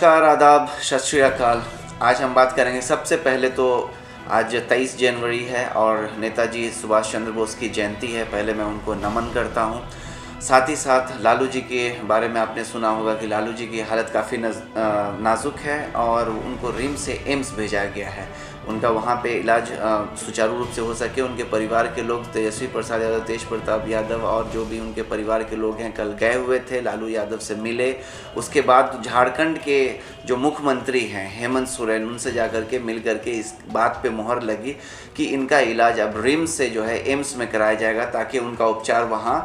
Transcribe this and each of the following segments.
नमस्कार, आदाब, सत श्री अकाल। आज हम बात करेंगे, सबसे पहले तो आज 23 जनवरी है और नेताजी सुभाष चंद्र बोस की जयंती है। पहले मैं उनको नमन करता हूं। साथ ही साथ लालू जी के बारे में आपने सुना होगा कि लालू जी की हालत काफ़ी नाजुक है और उनको रिम्स से एम्स भेजा गया है। उनका वहाँ पे इलाज सुचारू रूप से हो सके। उनके परिवार के लोग तेजस्वी प्रसाद यादव, तेज प्रताप यादव और जो भी उनके परिवार के लोग हैं कल गए हुए थे, लालू यादव से मिले। उसके बाद झारखंड के जो मुख्यमंत्री हैं हेमंत सोरेन, उनसे जा कर के मिल करके इस बात पे मोहर लगी कि इनका इलाज अब रिम्स से जो है एम्स में कराया जाएगा ताकि उनका उपचार वहाँ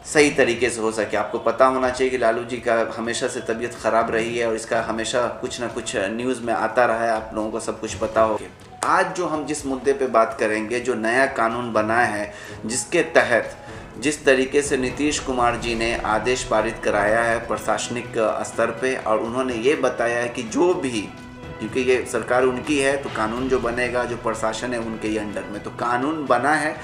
सही तरीके से हो सके। आपको पता होना चाहिए कि लालू जी का हमेशा से तबीयत ख़राब रही है और इसका हमेशा कुछ ना कुछ न्यूज़ में आता रहा है। आप लोगों को सब कुछ पता होगा। आज जो हम जिस मुद्दे पे बात करेंगे, जो नया कानून बना है जिसके तहत जिस तरीके से नीतीश कुमार जी ने आदेश पारित कराया है प्रशासनिक स्तर पे, और उन्होंने ये बताया है कि जो भी, क्योंकि ये सरकार उनकी है तो कानून जो बनेगा, जो प्रशासन है उनके ही अंडर में, तो कानून बना है।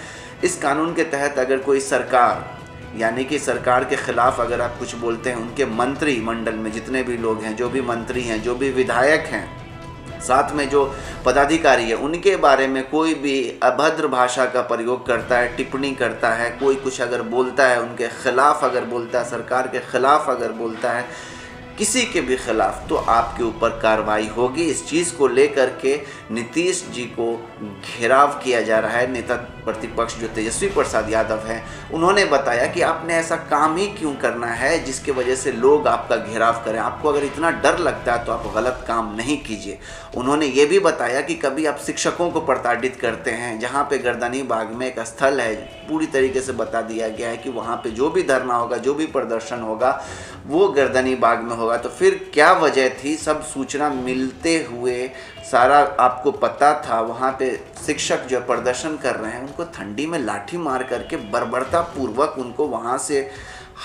इस कानून के तहत अगर कोई सरकार, यानी कि सरकार के ख़िलाफ़ अगर आप कुछ बोलते हैं, उनके मंत्रिमंडल में जितने भी लोग हैं, जो भी मंत्री हैं, जो भी विधायक हैं, साथ में जो पदाधिकारी है, उनके बारे में कोई भी अभद्र भाषा का प्रयोग करता है, टिप्पणी करता है, कोई कुछ अगर बोलता है, उनके खिलाफ़ अगर बोलता है, सरकार के ख़िलाफ़ अगर बोलता है, किसी के भी खिलाफ, तो आपके ऊपर कार्रवाई होगी। इस चीज़ को लेकर के नीतीश जी को घेराव किया जा रहा है। नेता प्रतिपक्ष जो तेजस्वी प्रसाद यादव हैं, उन्होंने बताया कि आपने ऐसा काम ही क्यों करना है जिसके वजह से लोग आपका घेराव करें। आपको अगर इतना डर लगता है तो आप गलत काम नहीं कीजिए। उन्होंने ये भी बताया कि कभी आप शिक्षकों को प्रताड़ित करते हैं, जहाँ पे गर्दनी बाग में एक स्थल है, पूरी तरीके से बता दिया गया है कि वहाँ पे जो भी धरना होगा, जो भी प्रदर्शन होगा, वो गर्दनी बाग में होगा। तो फिर क्या वजह थी? सब सूचना मिलते हुए सारा आपको पता था। वहाँ पे शिक्षक जो प्रदर्शन कर रहे हैं, उनको ठंडी में लाठी मार करके बर्बरता पूर्वक उनको वहाँ से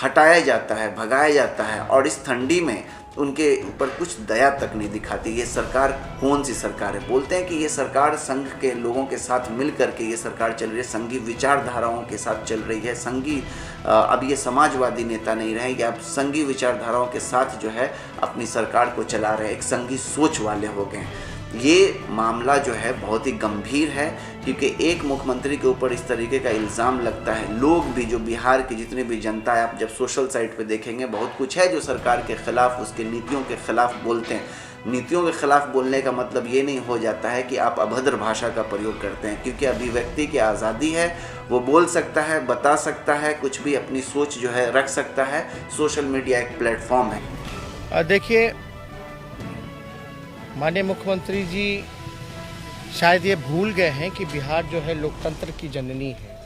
हटाया जाता है, भगाया जाता है, और इस ठंडी में उनके ऊपर कुछ दया तक नहीं दिखाती। ये सरकार कौन सी सरकार है? बोलते हैं कि ये सरकार संघ के लोगों के साथ मिल करके ये सरकार चल रही है, संघी विचारधाराओं के साथ चल रही है। संघी अब ये समाजवादी नेता नहीं रहेंगे, अब संघी विचारधाराओं के साथ जो है अपनी सरकार को चला रहे, एक संघी सोच वाले हो गए। ये मामला जो है बहुत ही गंभीर है, क्योंकि एक मुख्यमंत्री के ऊपर इस तरीके का इल्ज़ाम लगता है। लोग भी, जो बिहार की जितनी भी जनता है, आप जब सोशल साइट पे देखेंगे, बहुत कुछ है जो सरकार के ख़िलाफ़, उसके नीतियों के ख़िलाफ़ बोलते हैं। नीतियों के ख़िलाफ़ बोलने का मतलब ये नहीं हो जाता है कि आप अभद्र भाषा का प्रयोग करते हैं, क्योंकि अभिव्यक्ति की आज़ादी है। वो बोल सकता है, बता सकता है, कुछ भी अपनी सोच जो है रख सकता है। सोशल मीडिया एक प्लेटफॉर्म है। देखिए, माननीय मुख्यमंत्री जी शायद ये भूल गए हैं कि बिहार जो है लोकतंत्र की जननी है।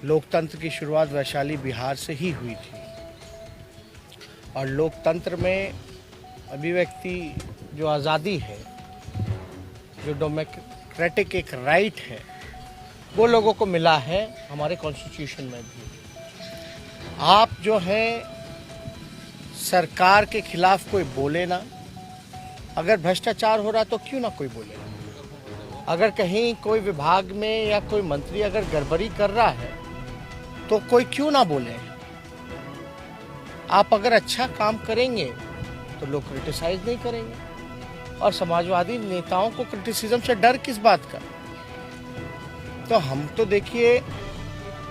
लोकतंत्र की शुरुआत वैशाली बिहार से ही हुई थी, और लोकतंत्र में अभिव्यक्ति जो आज़ादी है, जो डेमोक्रेटिक एक राइट है, वो लोगों को मिला है हमारे कॉन्स्टिट्यूशन में भी। आप जो है सरकार के खिलाफ कोई बोले ना, अगर भ्रष्टाचार हो रहा तो क्यों ना कोई बोले। अगर कहीं कोई विभाग में या कोई मंत्री अगर गड़बड़ी कर रहा है तो कोई क्यों ना बोले। आप अगर अच्छा काम करेंगे तो लोग क्रिटिसाइज नहीं करेंगे, और समाजवादी नेताओं को क्रिटिसिज्म से डर किस बात का। तो हम तो देखिए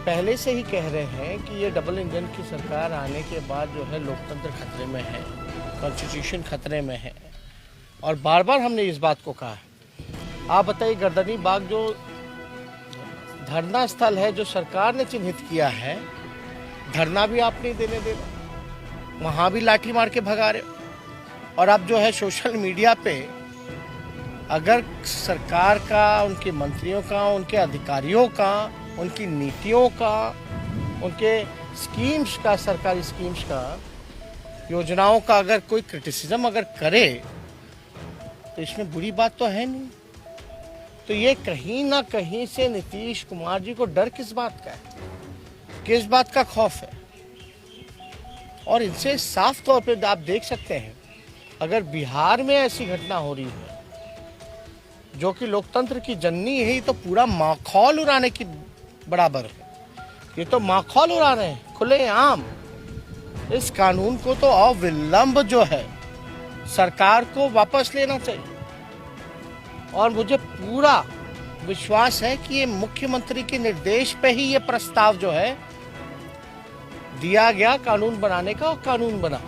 पहले से ही कह रहे हैं कि ये डबल इंजन की सरकार आने के बाद जो है लोकतंत्र खतरे में है, कॉन्स्टिट्यूशन खतरे में है, और बार बार हमने इस बात को कहा है। आप बताइए, गर्दनी बाग जो धरना स्थल है, जो सरकार ने चिन्हित किया है, धरना भी आप नहीं देने दे रहे, वहाँ भी लाठी मार के भगा रहे हो। और अब जो है सोशल मीडिया पे अगर सरकार का, उनके मंत्रियों का, उनके अधिकारियों का, उनकी नीतियों का, उनके स्कीम्स का, सरकारी स्कीम्स का, योजनाओं का अगर कोई क्रिटिसिज्म अगर करे तो इसमें बुरी बात तो है नहीं। तो ये कहीं ना कहीं से नीतीश कुमार जी को डर किस बात का है, किस बात का खौफ है। और इनसे साफ तौर पे आप देख सकते हैं, अगर बिहार में ऐसी घटना हो रही है जो कि लोकतंत्र की जननी है, तो पूरा माखौल उड़ाने की बराबर है। ये तो माखौल उड़ा रहे हैं खुलेआम। इस कानून को तो अविलंब जो है सरकार को वापस लेना चाहिए। और मुझे पूरा विश्वास है कि ये मुख्यमंत्री के निर्देश पे ही ये प्रस्ताव जो है दिया गया कानून बनाने का, और कानून बना।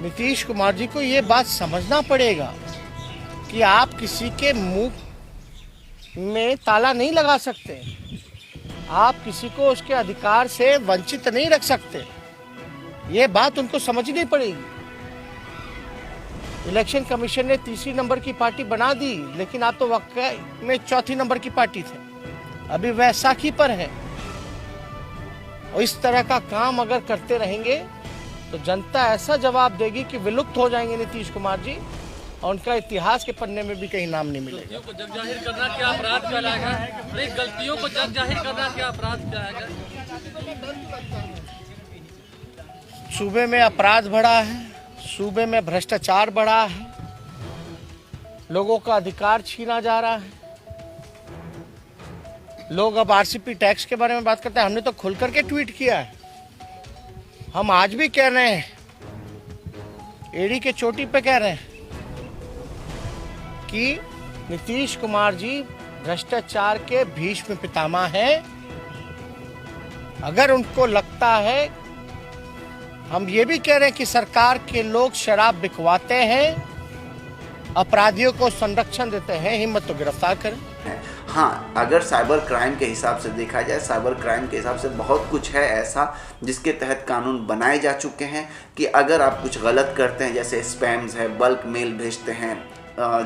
नीतीश कुमार जी को ये बात समझना पड़ेगा कि आप किसी के मुंह में ताला नहीं लगा सकते, आप किसी को उसके अधिकार से वंचित नहीं रख सकते। ये बात उनको समझनी पड़ेगी। इलेक्शन कमीशन ने तीसरी नंबर की पार्टी बना दी, लेकिन आप तो वाकई में चौथी नंबर की पार्टी थे, अभी वैसाखी पर है। और इस तरह का काम अगर करते रहेंगे तो जनता ऐसा जवाब देगी कि विलुप्त हो जाएंगे नीतीश कुमार जी, और उनका इतिहास के पन्ने में भी कहीं नाम नहीं मिलेगा। गलतियों को जग जाहिर करना क्या अपराध कहलाएगा? अरे गलतियों को जग जाहिर करना क्या अपराध कहलाएगा? सूबे में अपराध बढ़ा है, सूबे में भ्रष्टाचार बढ़ा है, लोगों का अधिकार छीना जा रहा है। लोग अब आरसीपी टैक्स के बारे में बात करते हैं। हमने तो खुल करके ट्वीट किया है। हम आज भी कह रहे हैं, एड़ी के चोटी पे कह रहे हैं कि नीतीश कुमार जी भ्रष्टाचार के भीष्म पितामह हैं। अगर उनको लगता है, हम ये भी कह रहे हैं कि सरकार के लोग शराब बिकवाते हैं, अपराधियों को संरक्षण देते हैं, हिम्मत तो गिरफ्तार करें। हाँ, अगर साइबर क्राइम के हिसाब से देखा जाए, साइबर क्राइम के हिसाब से बहुत कुछ है ऐसा जिसके तहत कानून बनाए जा चुके हैं कि अगर आप कुछ गलत करते हैं, जैसे स्पैम्स है, बल्क मेल भेजते हैं,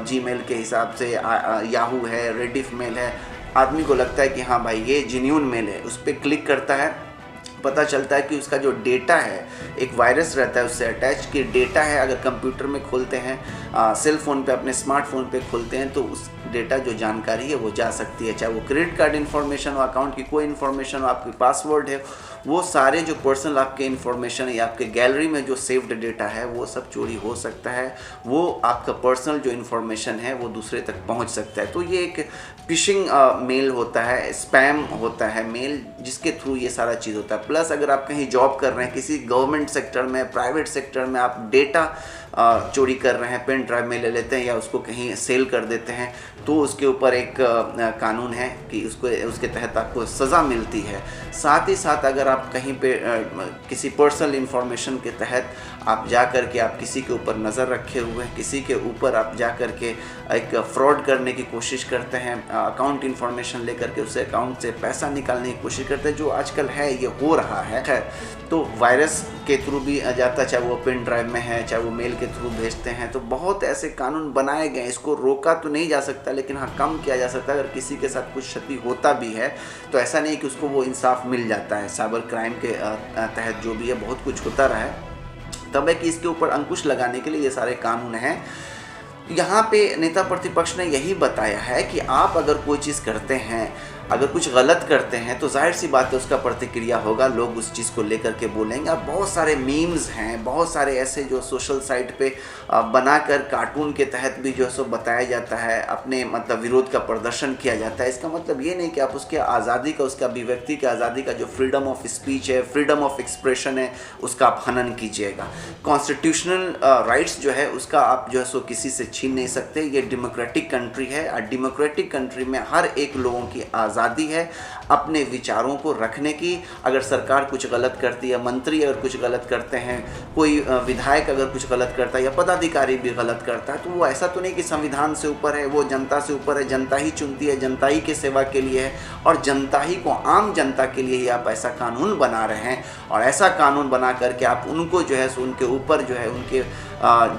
जीमेल के हिसाब से याहू है, रेडिफ मेल है, आदमी को लगता है कि हाँ भाई ये जेन्युइन मेल है, उस पर क्लिक करता है, पता चलता है कि उसका जो डेटा है, एक वायरस रहता है उससे अटैच, कि डेटा है अगर कंप्यूटर में खोलते हैं, सेल फ़ोन पे, अपने स्मार्टफोन पे खोलते हैं, तो उस डेटा जो जानकारी है वो जा सकती है, चाहे वो क्रेडिट कार्ड इन्फॉर्मेशन हो, अकाउंट की कोई इन्फॉर्मेशन हो, आपकी पासवर्ड है, वो सारे जो पर्सनल आपके इन्फॉर्मेशन है या आपके गैलरी में जो सेव्ड डेटा है वो सब चोरी हो सकता है। वो आपका पर्सनल जो इन्फॉर्मेशन है वो दूसरे तक पहुंच सकता है। तो ये एक फिशिंग मेल होता है, स्पैम होता है मेल, जिसके थ्रू ये सारा चीज़ होता है। प्लस अगर आप कहीं जॉब कर रहे हैं, किसी गवर्नमेंट सेक्टर में, प्राइवेट सेक्टर में, आप डेटा चोरी कर रहे हैं, पेन ड्राइव में ले लेते हैं या उसको कहीं सेल कर देते हैं, तो उसके ऊपर एक कानून है कि उसके तहत आपको सज़ा मिलती है। साथ ही साथ अगर आप कहीं पे किसी पर्सनल इन्फॉर्मेशन के तहत आप जा कर के आप किसी के ऊपर नज़र रखे हुए हैं, किसी के ऊपर आप जा कर के एक फ्रॉड करने की कोशिश करते हैं, अकाउंट इन्फॉर्मेशन लेकर के उससे अकाउंट से पैसा निकालने की कोशिश करते हैं, जो आजकल है, ये हो रहा है। तो वायरस के थ्रू भी जाता, चाहे वो पेन ड्राइव में है, चाहे वो मेल के थ्रू भेजते हैं। तो बहुत ऐसे कानून बनाए गए, इसको रोका तो नहीं जा सकता, लेकिन हाँ कम किया जा सकता है। अगर किसी के साथ कुछ क्षति होता भी है तो ऐसा नहीं कि उसको वो इंसाफ मिल जाता है। साइबर क्राइम के तहत जो भी है बहुत कुछ होता रहा है, तब है कि इसके ऊपर अंकुश लगाने के लिए ये सारे कानून हैं। यहाँ पे नेता प्रतिपक्ष ने यही बताया है कि आप अगर कोई चीज़ करते हैं, अगर कुछ गलत करते हैं, तो जाहिर सी बात है उसका प्रतिक्रिया होगा, लोग उस चीज़ को लेकर के बोलेंगे। अब बहुत सारे मीम्स हैं, बहुत सारे ऐसे जो सोशल साइट पे बनाकर कार्टून के तहत भी जो है सो बताया जाता है, अपने मतलब विरोध का प्रदर्शन किया जाता है। इसका मतलब ये नहीं कि आप उसके आज़ादी का, उसका अभिव्यक्ति की आज़ादी का जो फ्रीडम ऑफ स्पीच है, फ्रीडम ऑफ एक्सप्रेशन है, उसका आप हनन कीजिएगा। कॉन्स्टिट्यूशनल राइट्स जो है उसका आप जो है सो किसी से छीन नहीं सकते। ये डेमोक्रेटिक कंट्री है और डेमोक्रेटिक कंट्री में हर एक लोगों की आज़ादी है अपने विचारों को रखने की। अगर सरकार कुछ गलत करती है, मंत्री अगर कुछ गलत करते हैं, कोई विधायक अगर कुछ गलत करता है या पदाधिकारी भी गलत करता है, तो वो ऐसा तो नहीं कि संविधान से ऊपर है, वो जनता से ऊपर है, जनता ही चुनती है, जनता ही के सेवा के लिए है और जनता ही को, आम जनता के लिए ही आप ऐसा कानून बना रहे हैं। और ऐसा कानून बना करके आप उनको जो है उनके ऊपर जो है उनके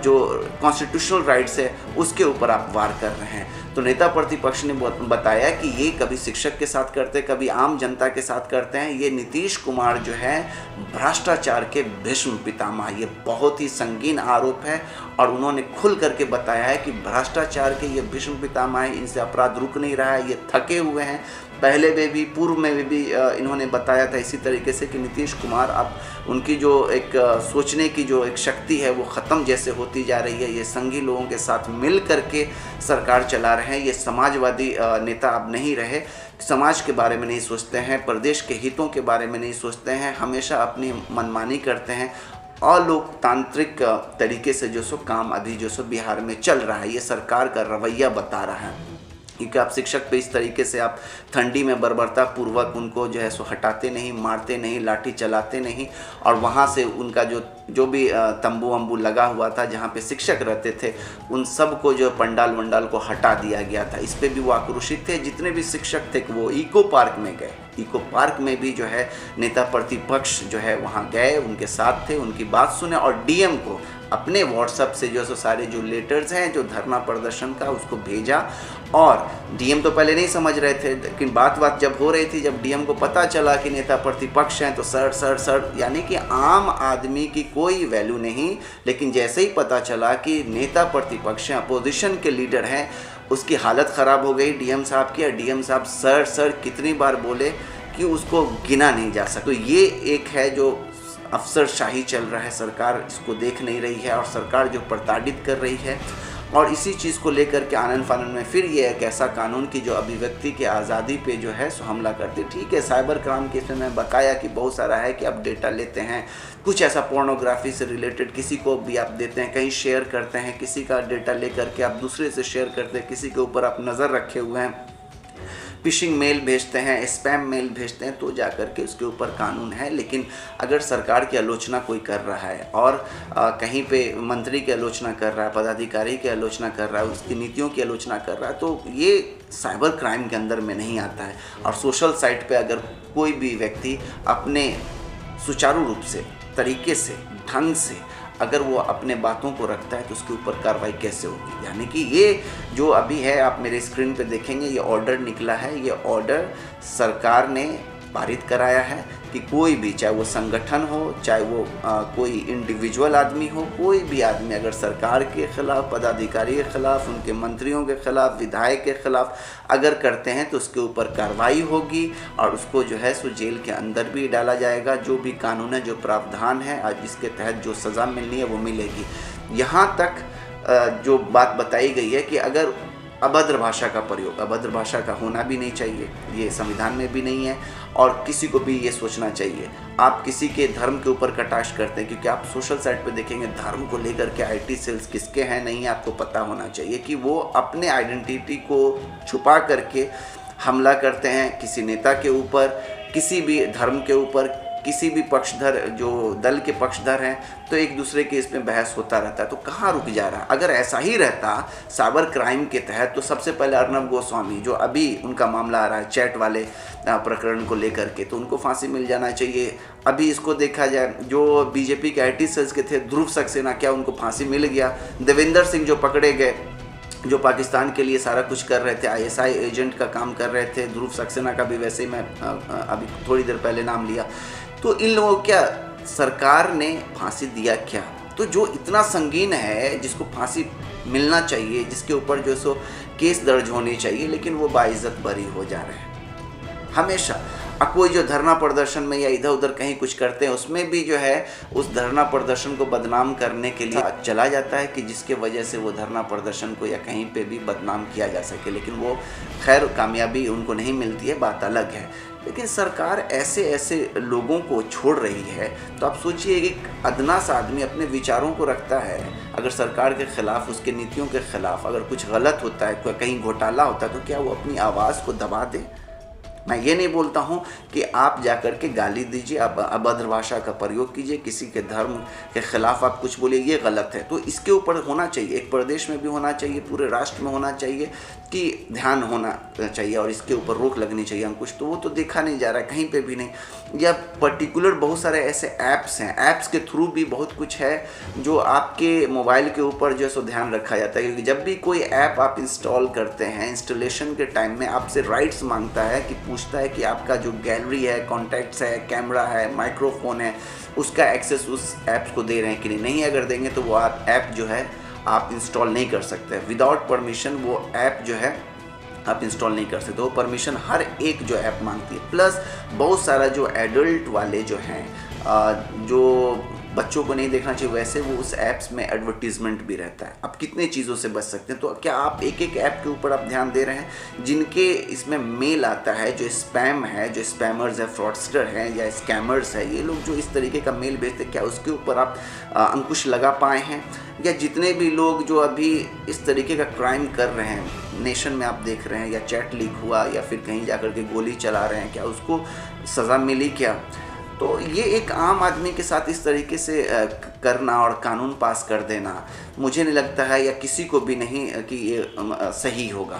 जो कॉन्स्टिट्यूशनल राइट्स है उसके ऊपर आप वार कर रहे हैं। तो नेता प्रतिपक्ष ने बताया कि ये कभी शिक्षक के साथ करते, कभी आम जनता के साथ करते हैं। ये नीतीश कुमार जो है भ्रष्टाचार के भीष्म पितामह, ये बहुत ही संगीन आरोप है और उन्होंने खुल करके बताया है कि भ्रष्टाचार के ये भीष्म पितामह है, इनसे अपराध रुक नहीं रहा है, ये थके हुए हैं। पहले में भी, पूर्व में भी इन्होंने बताया था इसी तरीके से कि नीतीश कुमार अब उनकी जो एक सोचने की जो एक शक्ति है वो ख़त्म जैसे होती जा रही है। ये संघी लोगों के साथ मिल करके सरकार चला रहे हैं, ये समाजवादी नेता अब नहीं रहे, समाज के बारे में नहीं सोचते हैं, प्रदेश के हितों के बारे में नहीं सोचते हैं, हमेशा अपनी मनमानी करते हैं। अलोकतांत्रिक तरीके से जो सो काम अभी जो सो बिहार में चल रहा है, ये सरकार का रवैया बता रहा है। क्योंकि आप शिक्षक पे इस तरीके से आप ठंडी में बर्बरता पूर्वक उनको जो है सो हटाते नहीं, मारते नहीं, लाठी चलाते नहीं, और वहाँ से उनका जो भी तंबू वंबू लगा हुआ था जहाँ पे शिक्षक रहते थे, उन सब को जो पंडाल वंडाल को हटा दिया गया था। इस पे भी वो आक्रोशित थे। जितने भी शिक्षक थे वो इको पार्क में गए। इको पार्क में भी जो है नेता प्रतिपक्ष जो है वहाँ गए, उनके साथ थे, उनकी बात सुने और डीएम को अपने व्हाट्सएप से जो सो सारे जो लेटर्स हैं जो धरना प्रदर्शन का उसको भेजा। और डीएम तो पहले नहीं समझ रहे थे, लेकिन बात जब हो रही थी, जब डीएम को पता चला कि नेता प्रतिपक्ष हैं तो सर यानी कि आम आदमी की कोई वैल्यू नहीं। लेकिन जैसे ही पता चला कि नेता प्रतिपक्ष हैं, अपोजिशन के लीडर हैं, उसकी हालत ख़राब हो गई डीएम साहब की। और डीएम साहब सर कितनी बार बोले कि उसको गिना नहीं जा सकता। तो ये एक है जो अफसरशाही चल रहा है, सरकार इसको देख नहीं रही है और सरकार जो प्रताड़ित कर रही है। और इसी चीज़ को लेकर के आनन फानन में फिर ये एक ऐसा कानून की जो अभिव्यक्ति की आज़ादी पे जो है सो हमला करती। ठीक है, साइबर क्राइम केस में मैं बकाया कि बहुत सारा है कि आप डेटा लेते हैं, कुछ ऐसा पोर्नोग्राफी से रिलेटेड किसी को भी आप देते हैं, कहीं शेयर करते हैं, किसी का डेटा लेकर के आप दूसरे से शेयर करते हैं, किसी के ऊपर आप नज़र रखे हुए हैं, फिशिंग मेल भेजते हैं, स्पैम मेल भेजते हैं, तो जाकर के उसके ऊपर कानून है। लेकिन अगर सरकार की आलोचना कोई कर रहा है और कहीं पे मंत्री की आलोचना कर रहा है, पदाधिकारी की आलोचना कर रहा है, उसकी नीतियों की आलोचना कर रहा है, तो ये साइबर क्राइम के अंदर में नहीं आता है। और सोशल साइट पे अगर कोई भी व्यक्ति अपने सुचारू रूप से, तरीके से, ढंग से अगर वो अपने बातों को रखता है तो उसके ऊपर कार्रवाई कैसे होगी। यानी कि ये जो अभी है, आप मेरे स्क्रीन पे देखेंगे, ये ऑर्डर निकला है। ये ऑर्डर सरकार ने पारित कराया है कि कोई भी, चाहे वो संगठन हो, चाहे वो कोई इंडिविजुअल आदमी हो, कोई भी आदमी अगर सरकार के खिलाफ, पदाधिकारी के खिलाफ, उनके मंत्रियों के खिलाफ, विधायक के खिलाफ अगर करते हैं तो उसके ऊपर कार्रवाई होगी और उसको जो है सो जेल के अंदर भी डाला जाएगा। जो भी कानून है, जो प्रावधान है, आज इसके तहत जो सज़ा मिलनी है वो मिलेगी। यहाँ तक जो बात बताई गई है कि अगर अभद्र भाषा का प्रयोग, अभद्र भाषा का होना भी नहीं चाहिए, ये संविधान में भी नहीं है और किसी को भी ये सोचना चाहिए। आप किसी के धर्म के ऊपर कटाक्ष करते हैं, क्योंकि आप सोशल साइट पे देखेंगे धर्म को लेकर के आईटी सेल्स किसके हैं नहीं है, आपको पता होना चाहिए कि वो अपने आइडेंटिटी को छुपा करके हमला करते हैं किसी नेता के ऊपर, किसी भी धर्म के ऊपर, किसी भी पक्षधर, जो दल के पक्षधर हैं, तो एक दूसरे के इसमें बहस होता रहता है। तो कहाँ रुक जा रहा है? अगर ऐसा ही रहता साइबर क्राइम के तहत, तो सबसे पहले अर्नब गोस्वामी, जो अभी उनका मामला आ रहा है चैट वाले प्रकरण को लेकर के, तो उनको फांसी मिल जाना चाहिए। अभी इसको देखा जाए, जो बीजेपी के आईटी सेल्स के थे ध्रुव सक्सेना, क्या उनको फांसी मिल गया? देवेंद्र सिंह जो पकड़े गए, जो पाकिस्तान के लिए सारा कुछ कर रहे थे, आईएसआई एजेंट का काम कर रहे थे, ध्रुव सक्सेना का भी वैसे ही मैं अभी थोड़ी देर पहले नाम लिया। तो इन लोगों क्या सरकार ने फांसी दिया क्या? तो जो इतना संगीन है, जिसको फांसी मिलना चाहिए, जिसके ऊपर जो सो केस दर्ज होनी चाहिए, लेकिन वो बाइज्जत बरी हो जा रहे हैं हमेशा। कोई जो धरना प्रदर्शन में या इधर उधर कहीं कुछ करते हैं, उसमें भी जो है उस धरना प्रदर्शन को बदनाम करने के लिए चला जाता है कि जिसके वजह से वो धरना प्रदर्शन को या कहीं पे भी बदनाम किया जा सके। लेकिन वो खैर कामयाबी उनको नहीं मिलती है, बात अलग है। लेकिन सरकार ऐसे ऐसे लोगों को छोड़ रही है, तो आप सोचिए कि अदना सा आदमी अपने विचारों को रखता है, अगर सरकार के ख़िलाफ़, उसके नीतियों के ख़िलाफ़ अगर कुछ गलत होता है, कहीं घोटाला होता है, तो क्या वो अपनी आवाज़ को दबा दे? मैं ये नहीं बोलता हूँ कि आप जाकर के गाली दीजिए, आप अभद्र भाषा का प्रयोग कीजिए, किसी के धर्म के खिलाफ आप कुछ बोलिए, ये गलत है। तो इसके ऊपर होना चाहिए, एक प्रदेश में भी होना चाहिए, पूरे राष्ट्र में होना चाहिए कि ध्यान होना चाहिए और इसके ऊपर रोक लगनी चाहिए अंकुश। तो वो तो देखा नहीं जा रहा है कहीं पे भी नहीं। या पर्टिकुलर बहुत सारे ऐसे ऐप्स हैं, ऐप्स के थ्रू भी बहुत कुछ है जो आपके मोबाइल के ऊपर जो है सो ध्यान रखा जाता है, क्योंकि जब भी कोई ऐप आप इंस्टॉल करते हैं, इंस्टॉलेशन के टाइम में आपसे राइट्स मांगता है, कि पूछता है कि आपका जो गैलरी है, कॉन्टैक्ट्स है, कैमरा है, माइक्रोफोन है, उसका एक्सेस उस ऐप्स को दे रहे हैं कि नहीं अगर देंगे तो वो ऐप जो है आप इंस्टॉल नहीं कर सकते। विदाउट परमिशन वो ऐप जो है आप इंस्टॉल नहीं कर सकते। वो परमिशन हर एक जो ऐप मांगती है। प्लस बहुत सारा जो एडल्ट वाले जो हैं, जो बच्चों को नहीं देखना चाहिए, वैसे वो उस ऐप्स में एडवर्टीजमेंट भी रहता है। आप कितने चीज़ों से बच सकते हैं? तो क्या आप एक एक ऐप के ऊपर आप ध्यान दे रहे हैं? जिनके इसमें मेल आता है, जो स्पैम है, जो स्पैमर्स है, फ्रॉडस्टर हैं या स्कैमर्स है, ये लोग जो इस तरीके का मेल भेजते, क्या उसके ऊपर आप अंकुश लगा पाए हैं? या जितने भी लोग जो अभी इस तरीके का क्राइम कर रहे हैं नेशन में आप देख रहे हैं, या चैट लीक हुआ या फिर कहीं जाकर के गोली चला रहे हैं, क्या उसको सज़ा मिली क्या? तो ये एक आम आदमी के साथ इस तरीके से करना और कानून पास कर देना, मुझे नहीं लगता है या किसी को भी नहीं कि ये सही होगा।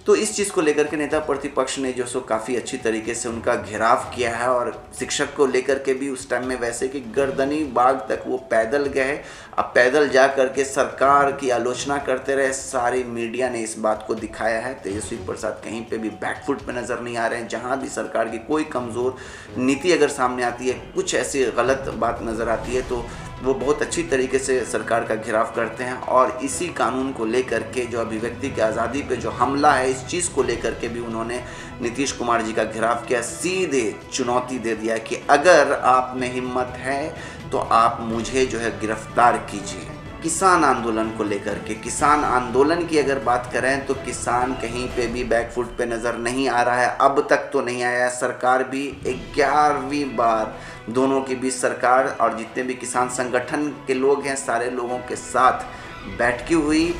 तो इस चीज़ को लेकर के नेता प्रतिपक्ष ने जो सो काफ़ी अच्छी तरीके से उनका घेराव किया है, और शिक्षक को लेकर के भी उस टाइम में वैसे कि गर्दनी बाग तक वो पैदल गए। अब पैदल जा करके सरकार की आलोचना करते रहे, सारी मीडिया ने इस बात को दिखाया है। तेजस्वी प्रसाद कहीं पे भी बैकफुट पे नज़र नहीं आ रहे हैं। जहाँ भी सरकार की कोई कमज़ोर नीति अगर सामने आती है, कुछ ऐसी गलत बात नज़र आती है, तो वो बहुत अच्छी तरीके से सरकार का घेराव करते हैं। और इसी कानून को लेकर के जो अभिव्यक्ति की आज़ादी पे जो हमला है, इस चीज़ को लेकर के भी उन्होंने नीतीश कुमार जी का घेराव किया, सीधे चुनौती दे दिया कि अगर आप में हिम्मत है तो आप मुझे जो है गिरफ्तार कीजिए। किसान आंदोलन को लेकर के, किसान आंदोलन की अगर बात करें तो किसान कहीं पे भी बैकफुट पे नज़र नहीं आ रहा है, अब तक तो नहीं आया। सरकार भी 11वीं बार दोनों के बीच, सरकार और जितने भी किसान संगठन के लोग हैं, सारे लोगों के साथ बैठकी हुई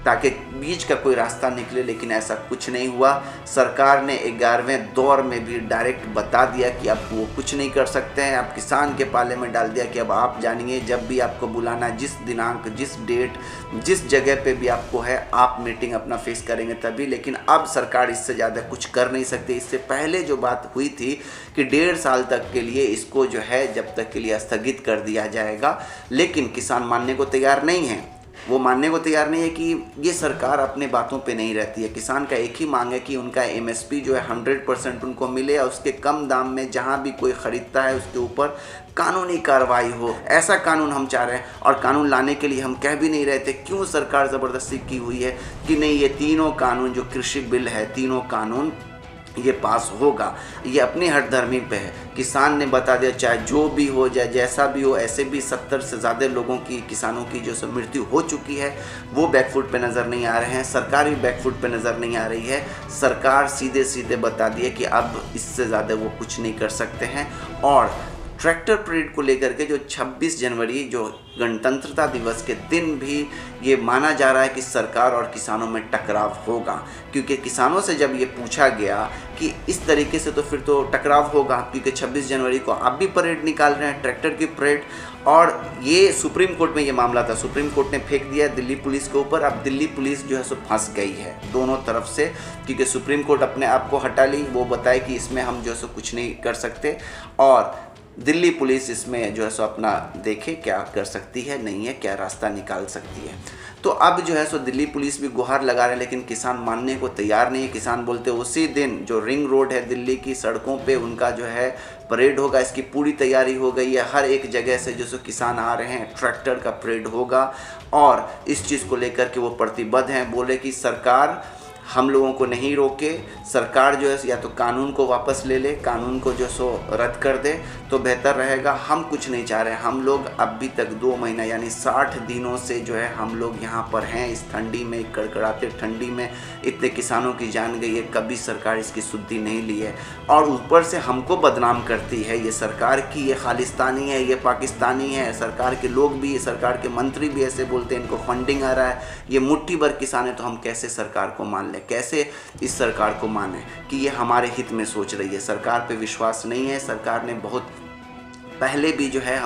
ताकि बीच का कोई रास्ता निकले, लेकिन ऐसा कुछ नहीं हुआ। सरकार ने 11वें दौर में भी डायरेक्ट बता दिया कि अब वो कुछ नहीं कर सकते हैं। अब किसान के पाले में डाल दिया कि अब आप जानिए, जब भी आपको बुलाना, जिस दिनांक, जिस डेट, जिस जगह पे भी आपको है, आप मीटिंग अपना फिक्स करेंगे तभी। लेकिन अब सरकार इससे ज़्यादा कुछ कर नहीं सकती। इससे पहले जो बात हुई थी कि 1.5 साल तक के लिए इसको जो है जब तक के लिए स्थगित कर दिया जाएगा, लेकिन किसान मानने को तैयार नहीं है। वो मानने को तैयार नहीं है कि ये सरकार अपने बातों पे नहीं रहती है। किसान का एक ही मांग है कि उनका MSP जो है 100% उनको मिले, और उसके कम दाम में जहाँ भी कोई ख़रीदता है उसके ऊपर कानूनी कार्रवाई हो। ऐसा कानून हम चाह रहे हैं, और कानून लाने के लिए हम कह भी नहीं रहे थे। क्यों सरकार ज़बरदस्ती की हुई है कि नहीं, ये तीनों कानून जो कृषि बिल है, तीनों कानून ये पास होगा, ये अपनी हठधर्मी पे है। किसान ने बता दिया, चाहे जो भी हो जाए, जैसा भी हो। ऐसे भी 70 से ज़्यादा लोगों की, किसानों की जो सब मृत्यु हो चुकी है, वो बैकफुट पे नज़र नहीं आ रहे हैं। सरकार भी बैकफुट पे नज़र नहीं आ रही है। सरकार सीधे सीधे बता दिए कि अब इससे ज़्यादा वो कुछ नहीं कर सकते हैं। और ट्रैक्टर परेड को लेकर के जो 26 जनवरी जो गणतंत्रता दिवस के दिन भी ये माना जा रहा है कि सरकार और किसानों में टकराव होगा, क्योंकि किसानों से जब ये पूछा गया कि इस तरीके से तो फिर तो टकराव होगा, क्योंकि 26 जनवरी को आप भी परेड निकाल रहे हैं, ट्रैक्टर की परेड। और ये सुप्रीम कोर्ट में ये मामला था, सुप्रीम कोर्ट ने फेंक दिया दिल्ली पुलिस के ऊपर। अब दिल्ली पुलिस जो है सो फंस गई है दोनों तरफ से, क्योंकि सुप्रीम कोर्ट अपने आप को हटा ली। वो बताए कि इसमें हम जो है सो कुछ नहीं कर सकते, और दिल्ली पुलिस इसमें जो है सो अपना देखे क्या कर सकती है, नहीं है, क्या रास्ता निकाल सकती है। तो अब जो है सो दिल्ली पुलिस भी गुहार लगा रहे हैं, लेकिन किसान मानने को तैयार नहीं है। किसान बोलते उसी दिन जो रिंग रोड है दिल्ली की सड़कों पे उनका जो है परेड होगा, इसकी पूरी तैयारी हो गई है। हर एक जगह से जो सो किसान आ रहे हैं, ट्रैक्टर का परेड होगा, और इस चीज़ को लेकर के वो प्रतिबद्ध हैं। बोले कि सरकार हम लोगों को नहीं रोके, सरकार जो है या तो कानून को वापस ले ले, कानून को जो सो रद्द कर दे तो बेहतर रहेगा। हम कुछ नहीं चाह रहे। हम लोग अभी तक 2 महीना यानी 60 दिनों से जो है हम लोग यहाँ पर हैं, इस ठंडी में, कड़कड़ाते ठंडी में इतने किसानों की जान गई है, कभी सरकार इसकी सुधि नहीं ली है। और ऊपर से हमको बदनाम करती है ये सरकार की, ये खालिस्तानी है, ये पाकिस्तानी है। सरकार के लोग भी, सरकार के मंत्री भी ऐसे बोलते हैं, इनको फंडिंग आ रहा है, ये मुट्ठी भर किसान है। तो हम कैसे सरकार को मान लें, कैसे इस सरकार को माने कि ये हमारे हित में सोच रही है। सरकार पे विश्वास नहीं है। सरकार ने बहुत पहले भी जो है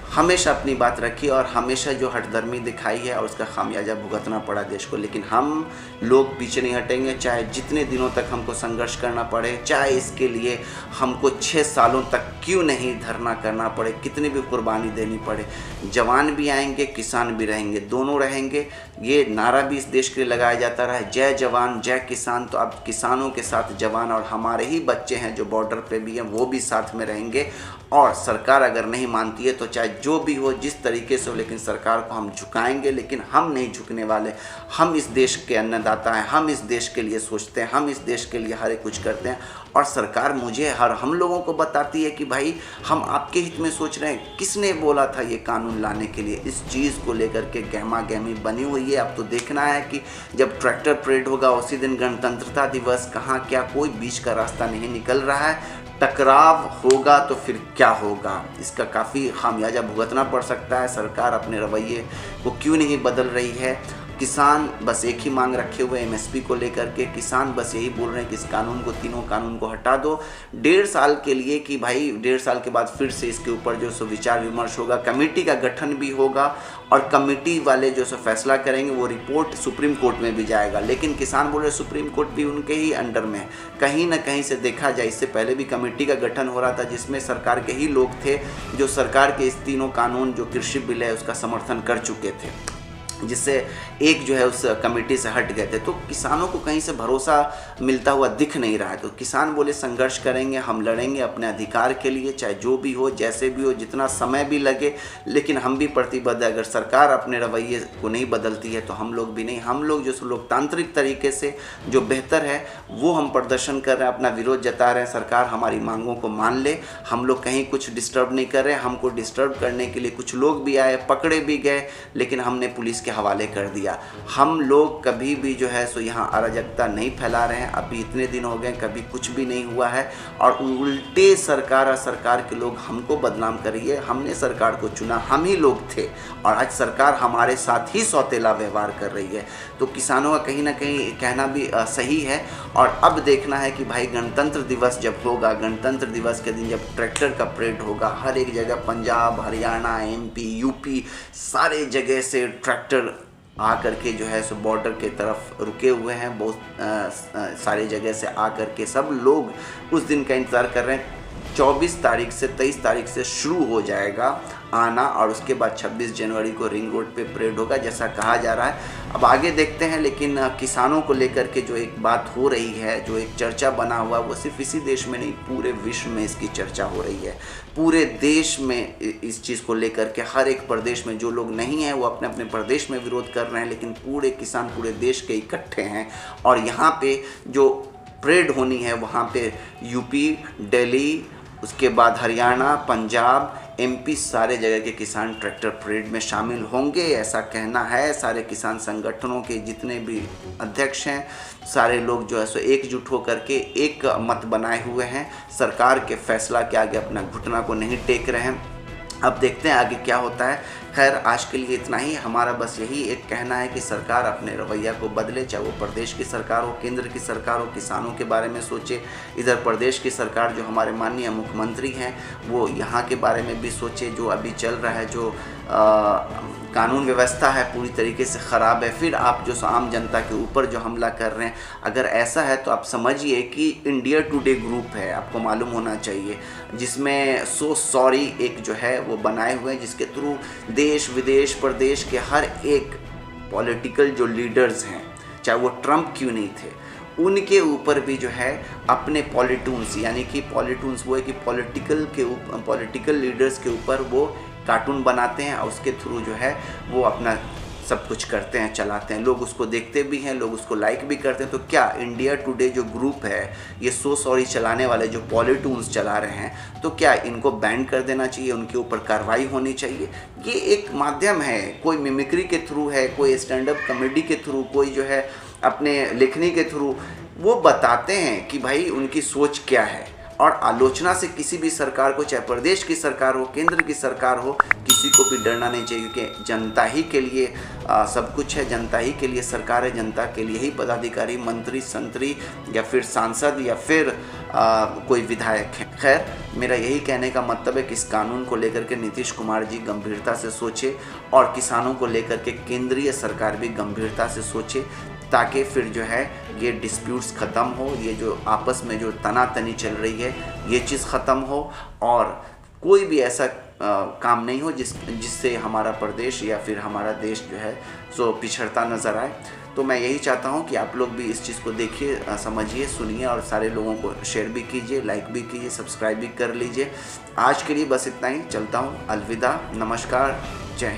हमेशा अपनी बात रखी, और हमेशा जो हठधर्मी दिखाई है, और उसका खामियाजा भुगतना पड़ा देश को। लेकिन हम लोग पीछे नहीं हटेंगे, चाहे जितने दिनों तक हमको संघर्ष करना पड़े, चाहे इसके लिए हमको 6 सालों तक क्यों नहीं धरना करना पड़े, कितनी भी कुर्बानी देनी पड़े। जवान भी आएंगे, किसान भी रहेंगे, दोनों रहेंगे। ये नारा भी इस देश के लिए लगाया जाता रहा है, जय जवान जय किसान। तो अब किसानों के साथ जवान और हमारे ही बच्चे हैं जो बॉर्डर पे भी हैं, वो भी साथ में रहेंगे। और सरकार अगर नहीं मानती है तो चाहे जो भी हो, जिस तरीके से हो, लेकिन सरकार को हम झुकाएंगे। लेकिन हम नहीं झुकने वाले। हम इस देश के अन्नदाता हैं, हम इस देश के लिए सोचते हैं, हम इस देश के लिए हर एक कुछ करते हैं। और सरकार मुझे हम लोगों को बताती है कि भाई हम आपके हित में सोच रहे हैं। किसने बोला था ये कानून लाने के लिए? इस चीज़ को लेकर के गहमा गहमी बनी हुई है। अब तो देखना है कि जब ट्रैक्टर परेड होगा उसी दिन गणतंत्रता दिवस, कहाँ क्या, कोई बीच का रास्ता नहीं निकल रहा है। टकराव होगा तो फिर क्या होगा, इसका काफ़ी खामियाजा भुगतना पड़ सकता है। सरकार अपने रवैये को क्यों नहीं बदल रही है? किसान बस एक ही मांग रखे हुए एमएसपी को लेकर के। किसान बस यही बोल रहे हैं कि इस कानून को, तीनों कानून को हटा दो 1.5 साल के लिए, कि भाई 1.5 साल के बाद फिर से इसके ऊपर जो सो विचार विमर्श होगा, कमेटी का गठन भी होगा और कमेटी वाले जो सो फैसला करेंगे वो रिपोर्ट सुप्रीम कोर्ट में भी जाएगा। लेकिन किसान बोल रहे सुप्रीम कोर्ट भी उनके ही अंडर में है। कहीं ना कहीं से देखा जाए, इससे पहले भी कमेटी का गठन हो रहा था जिसमें सरकार के ही लोग थे जो सरकार के इस तीनों कानून जो कृषि बिल है उसका समर्थन कर चुके थे, जिससे एक जो है उस कमेटी से हट गए थे। तो किसानों को कहीं से भरोसा मिलता हुआ दिख नहीं रहा है। तो किसान बोले संघर्ष करेंगे, हम लड़ेंगे अपने अधिकार के लिए, चाहे जो भी हो, जैसे भी हो, जितना समय भी लगे, लेकिन हम भी प्रतिबद्ध है। अगर सरकार अपने रवैये को नहीं बदलती है तो हम लोग भी नहीं। हम लोग जो लोकतांत्रिक तरीके से जो बेहतर है वो हम प्रदर्शन कर रहे हैं, अपना विरोध जता रहे हैं। सरकार हमारी मांगों को मान ले। हम लोग कहीं कुछ डिस्टर्ब नहीं कर रहे हैं। हमको डिस्टर्ब करने के लिए कुछ लोग भी आए, पकड़े भी गए, लेकिन हमने पुलिस के हवाले कर दिया। हम लोग कभी भी जो है सो यहाँ अराजकता नहीं फैला रहे हैं। अभी इतने दिन हो गए, कभी कुछ भी नहीं हुआ है। और उल्टे सरकार और सरकार के लोग हमको बदनाम कर रही है। हमने सरकार को चुना, हम ही लोग थे, और आज सरकार हमारे साथ ही सौतेला व्यवहार कर रही है। तो किसानों का कहीं ना कहीं कहना भी सही है। और अब देखना है कि भाई गणतंत्र दिवस जब होगा, गणतंत्र दिवस के दिन जब ट्रैक्टर का परेड होगा, हर एक जगह पंजाब, हरियाणा, एमपी, यूपी, सारे जगह से ट्रैक्टर आकर के जो है सो बॉर्डर के तरफ रुके हुए हैं। बहुत सारे जगह से आकर के सब लोग उस दिन का इंतज़ार कर रहे हैं। 24 तारीख से 23 तारीख से शुरू हो जाएगा आना, और उसके बाद 26 जनवरी को रिंग रोड पे परेड होगा जैसा कहा जा रहा है। अब आगे देखते हैं। लेकिन किसानों को लेकर के जो एक बात हो रही है, जो एक चर्चा बना हुआ, वो सिर्फ इसी देश में नहीं, पूरे विश्व में इसकी चर्चा हो रही है। पूरे देश में इस चीज़ को लेकर के हर एक प्रदेश में जो लोग नहीं हैं वो अपने अपने प्रदेश में विरोध कर रहे हैं, लेकिन पूरे किसान पूरे देश के इकट्ठे हैं। और यहाँ पे जो परेड होनी है वहाँ पे यूपी, दिल्ली, उसके बाद हरियाणा, पंजाब, एमपी, सारे जगह के किसान ट्रैक्टर परेड में शामिल होंगे, ऐसा कहना है। सारे किसान संगठनों के जितने भी अध्यक्ष हैं, सारे लोग जो है सो एकजुट होकर के एक मत बनाए हुए हैं। सरकार के फैसला के आगे अपना घुटना को नहीं टेक रहे हैं। अब देखते हैं आगे क्या होता है। खैर, आज के लिए इतना ही। हमारा बस यही एक कहना है कि सरकार अपने रवैया को बदले, चाहे वो प्रदेश की सरकार हो, केंद्र की सरकार हो, किसानों के बारे में सोचे। इधर प्रदेश की सरकार जो हमारे माननीय मुख्यमंत्री हैं वो यहाँ के बारे में भी सोचे। जो अभी चल रहा है, जो कानून व्यवस्था है पूरी तरीके से ख़राब है। फिर आप जो आम जनता के ऊपर जो हमला कर रहे हैं, अगर ऐसा है तो आप समझिए कि इंडिया टुडे ग्रुप है, आपको मालूम होना चाहिए, जिसमें सो सॉरी एक जो है वो बनाए हुए हैं, जिसके थ्रू देश विदेश प्रदेश के हर एक पॉलिटिकल जो लीडर्स हैं, चाहे वो ट्रंप क्यों नहीं थे, उनके ऊपर भी जो है अपने पॉलिटून्स, यानी कि पॉलिटून्स वो है कि पॉलिटिकल लीडर्स के ऊपर वो कार्टून बनाते हैं और उसके थ्रू जो है वो अपना सब कुछ करते हैं, चलाते हैं। लोग उसको देखते भी हैं, लोग उसको लाइक भी करते हैं। तो क्या इंडिया टुडे जो ग्रुप है, ये सो सॉरी चलाने वाले जो पॉलिटून्स चला रहे हैं, तो क्या इनको बैन कर देना चाहिए, उनके ऊपर कार्रवाई होनी चाहिए? ये एक माध्यम है, कोई मिमिक्री के थ्रू है, कोई स्टैंड अप कॉमेडी के थ्रू, कोई जो है अपने लिखने के थ्रू वो बताते हैं कि भाई उनकी सोच क्या है। और आलोचना से किसी भी सरकार को, चाहे प्रदेश की सरकार हो, केंद्र की सरकार हो, किसी को भी डरना नहीं चाहिए, क्योंकि जनता ही के लिए सब कुछ है, जनता ही के लिए सरकार है, जनता के लिए ही पदाधिकारी, मंत्री, संतरी या फिर सांसद या फिर कोई विधायक है। खैर, मेरा यही कहने का मतलब है कि इस कानून को लेकर के नीतीश कुमार जी गंभीरता से सोचे और किसानों को लेकर के केंद्रीय सरकार भी गंभीरता से सोचे, ताकि फिर जो है ये डिस्प्यूट्स ख़त्म हो, ये जो आपस में जो तनातनी चल रही है ये चीज़ ख़त्म हो और कोई भी ऐसा काम नहीं हो जिससे हमारा प्रदेश या फिर हमारा देश जो है सो पिछड़ता नज़र आए। तो मैं यही चाहता हूँ कि आप लोग भी इस चीज़ को देखिए, समझिए, सुनिए और सारे लोगों को शेयर भी कीजिए, लाइक भी कीजिए, सब्सक्राइब भी कर लीजिए। आज के लिए बस इतना ही, चलता हूँ, अलविदा, नमस्कार, जय हिंद।